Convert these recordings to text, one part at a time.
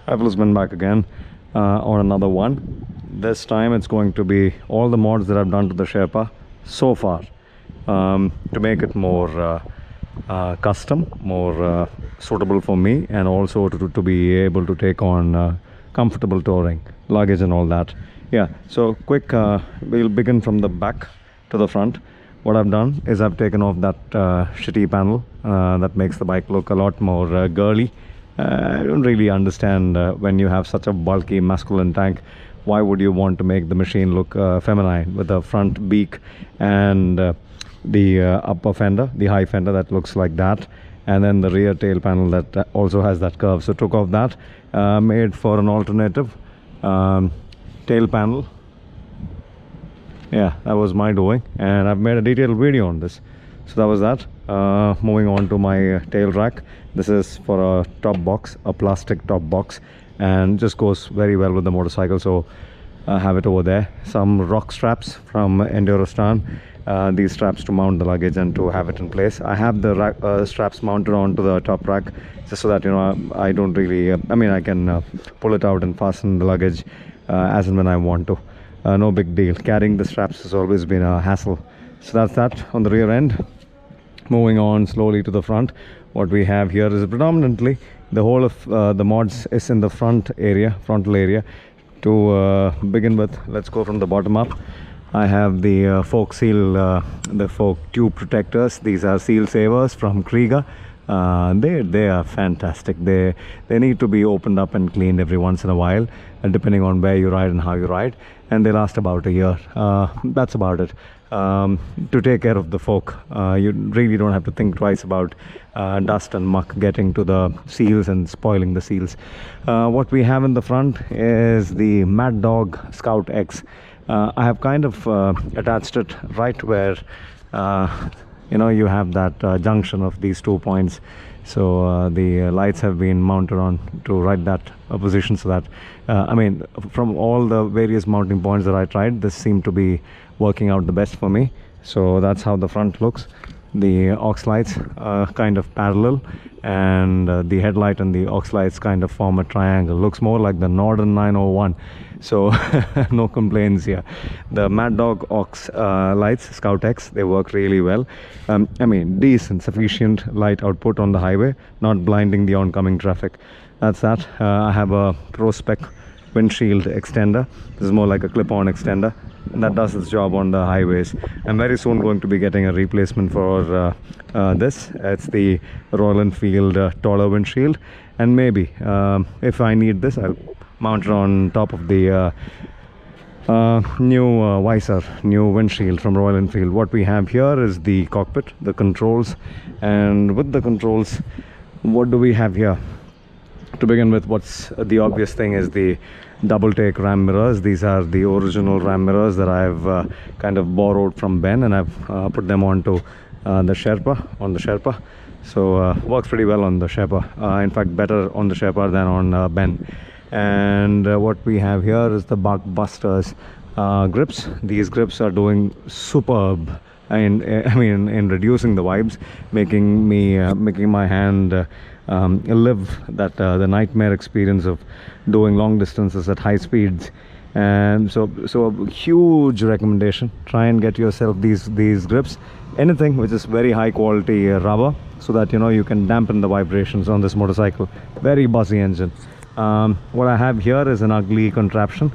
I've been back again on another one. This time it's going to be all the mods that I've done to the Sherpa so far, to make it more custom, more suitable for me, and also to be able to take on comfortable touring, luggage and all that. Yeah, so quick, we'll begin from the back to the front. What I've done is I've taken off that shitty panel that makes the bike look a lot more girly. I don't really understand when you have such a bulky masculine tank, why would you want to make the machine look feminine with a front beak and the upper fender, the high fender that looks like that, and then the rear tail panel that also has that curve. So took off that, made for an alternative tail panel. Yeah, that was my doing, and I've made a detailed video on this. So that was that. Moving on to my tail rack. This is for a top box, a plastic top box, and just goes very well with the motorcycle, so I have it over there. Some rock straps from Endurostan, these straps to mount the luggage and to have it in place. I have the rack, straps mounted onto the top rack, just so that, you know, I don't really I mean, I can pull it out and fasten the luggage as and when I want to. No big deal. Carrying the straps has always been a hassle. So that's that on the rear end. Moving on slowly to the front, what we have here is predominantly the whole of the mods is in the frontal area. To begin with, let's go from the bottom up. I have the fork seal, the fork tube protectors. These are seal savers from Krieger. They are fantastic. They need to be opened up and cleaned every once in a while, depending on where you ride and how you ride, and they last about a year. That's about it. To take care of the fork, you really don't have to think twice about dust and muck getting to the seals and spoiling the seals. What we have in the front is the Mad Dog Scout X. I have kind of attached it right where you know, you have that junction of these 2 points. So the lights have been mounted on to right that position, so that I mean, from all the various mounting points that I tried, this seemed to be working out the best for me. So that's how the front looks. The aux lights are kind of parallel, and the headlight and the aux lights kind of form a triangle. Looks more like the Norden 901, so no complaints here. The Mad Dog aux lights, Scout X, they work really well. I mean, decent, sufficient light output on the highway, not blinding the oncoming traffic. That's that. I have a Pro Spec windshield extender. This is more like a clip-on extender, and that does its job on the highways. I'm very soon going to be getting a replacement for this. It's the Royal Enfield taller windshield, and maybe if I need this, I'll mount it on top of the new visor, new windshield from Royal Enfield. What we have here is the cockpit, the controls, and with the controls, what do we have here? To begin with, what's the obvious thing is the double take ram mirrors. These are the original ram mirrors that I've kind of borrowed from Ben, and I've put them onto the Sherpa. So works pretty well on the Sherpa. In fact, better on the Sherpa than on Ben. And what we have here is the Buckbusters grips. These grips are doing superb. I mean, in reducing the vibes, making my hand live that the nightmare experience of doing long distances at high speeds. And so a huge recommendation: try and get yourself these grips, anything which is very high quality rubber, so that, you know, you can dampen the vibrations on this motorcycle. Very buzzy engine. What I have here is an ugly contraption,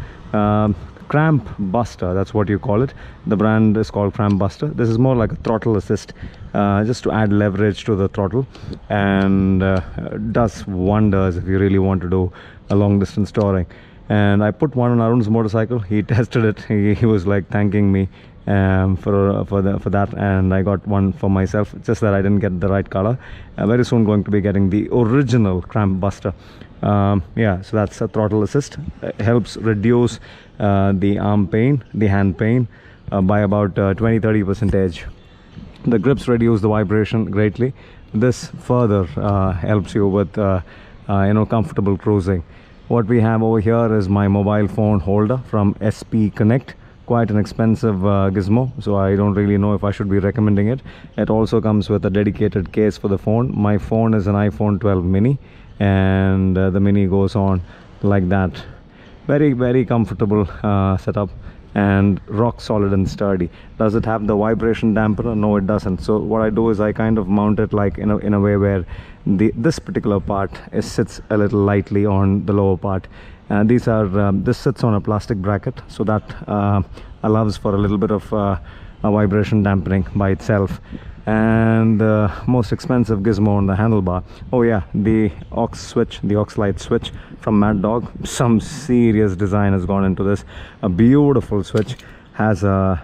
Cramp Buster, that's what you call it. The brand is called Cramp Buster. This is more like a throttle assist, just to add leverage to the throttle, and does wonders if you really want to do a long distance touring. And I put one on Arun's motorcycle. He tested it. He was like thanking me for that, and I got one for myself, just that I didn't get the right color. Very soon going to be getting the original Cramp Buster. Yeah, so that's a throttle assist. It helps reduce the arm pain, the hand pain, by about 20-30%. The grips reduce the vibration greatly. This further helps you with you know, comfortable cruising. What we have over here is my mobile phone holder from SP Connect. quite an expensive gizmo, so I don't really know if I should be recommending it. It also comes with a dedicated case for the phone. My phone is an iPhone 12 mini, and the mini goes on like that. Very, very comfortable setup, and rock solid and sturdy. Does it have the vibration dampener? No, it doesn't. So what I do is I kind of mount it like in a way where this particular part sits a little lightly on the lower part. This sits on a plastic bracket, so that allows for a little bit of a vibration dampening by itself. And the most expensive gizmo on the handlebar, oh yeah, the aux light switch from Mad Dog. Some serious design has gone into this. A beautiful switch, has a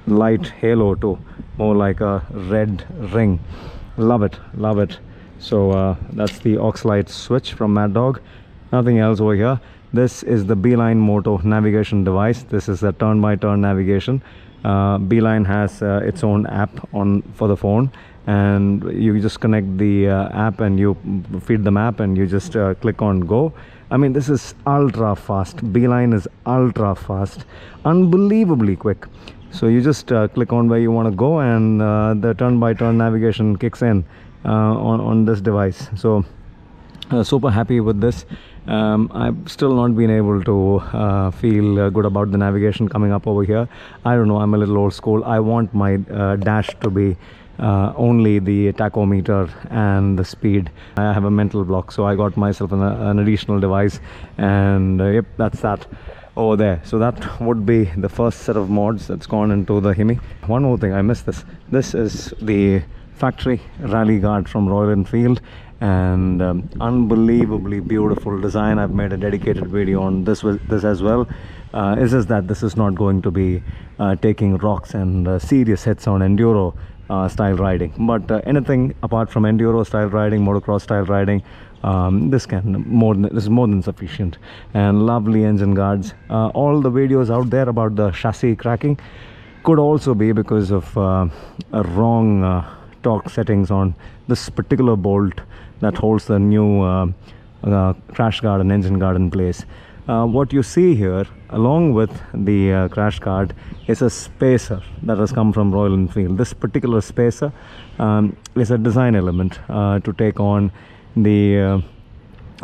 light halo too, more like a red ring. Love it, love it. So that's the aux light switch from Mad Dog. Nothing else over here. This is the Beeline Moto navigation device. This is a turn-by-turn navigation. Beeline has its own app for the phone, and you just connect the app and you feed the map, and you just click on go. I mean, this is ultra fast. Beeline is ultra fast, unbelievably quick. So you just click on where you want to go, and the turn-by-turn navigation kicks in on this device. So super happy with this. I've still not been able to feel good about the navigation coming up over here. I don't know, I'm a little old school. I want my dash to be only the tachometer and the speed. I have a mental block, so I got myself an additional device, and yep, that's that over there. So that would be the first set of mods that's gone into the Hemi. One more thing, I missed this. This is the factory rally guard from Royal Enfield, and unbelievably beautiful design. I've made a dedicated video on this as well. Is just that this is not going to be taking rocks and serious hits on enduro style riding, but anything apart from enduro style riding, motocross style riding, this is more than sufficient. And lovely engine guards. All the videos out there about the chassis cracking could also be because of a wrong torque settings on this particular bolt that holds the new crash guard and engine guard in place. What you see here along with the crash guard is a spacer that has come from Royal Enfield. This particular spacer is a design element to take on the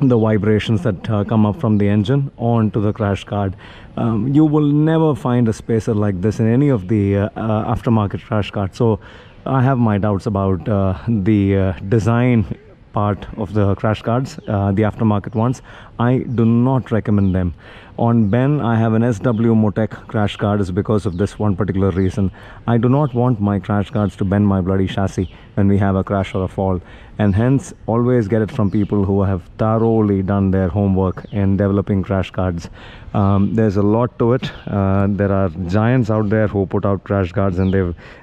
vibrations that come up from the engine onto the crash guard. You will never find a spacer like this in any of the aftermarket crash guards. So I have my doubts about the design part of the crash guards, the aftermarket ones. I do not recommend them. On Ben, I have an SW Motec crash guard is because of this one particular reason. I do not want my crash guards to bend my bloody chassis when we have a crash or a fall, and hence always get it from people who have thoroughly done their homework in developing crash guards. There's a lot to it. There are giants out there who put out crash guards, and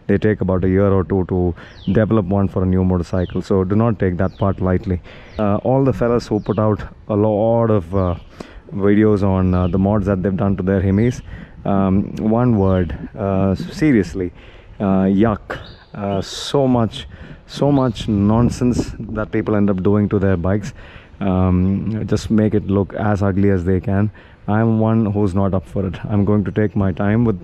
they take about a year or two to develop one for a new motorcycle, so do not take that part lightly. All the fellas who put out a lot of videos on the mods that they've done to their Hemis, one word, seriously, yuck. So much nonsense that people end up doing to their bikes. Just make it look as ugly as they can. I'm one who's not up for it. I'm going to take my time with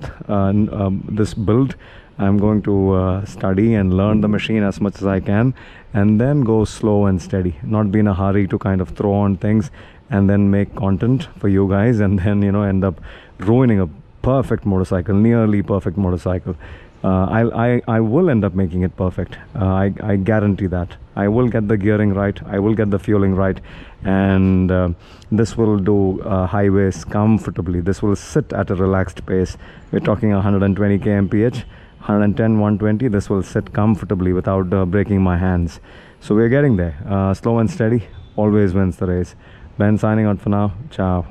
this build. I'm going to study and learn the machine as much as I can, and then go slow and steady, not be in a hurry to kind of throw on things and then make content for you guys, and then end up ruining a perfect motorcycle, nearly perfect motorcycle. I will end up making it perfect. I guarantee that. I will get the gearing right, I will get the fueling right, and this will do highways comfortably. This will sit at a relaxed pace. We're talking 120 kmph, 110, 120. This will sit comfortably without breaking my hands. So we're getting there. Slow and steady always wins the race. Ben signing out for now. Ciao.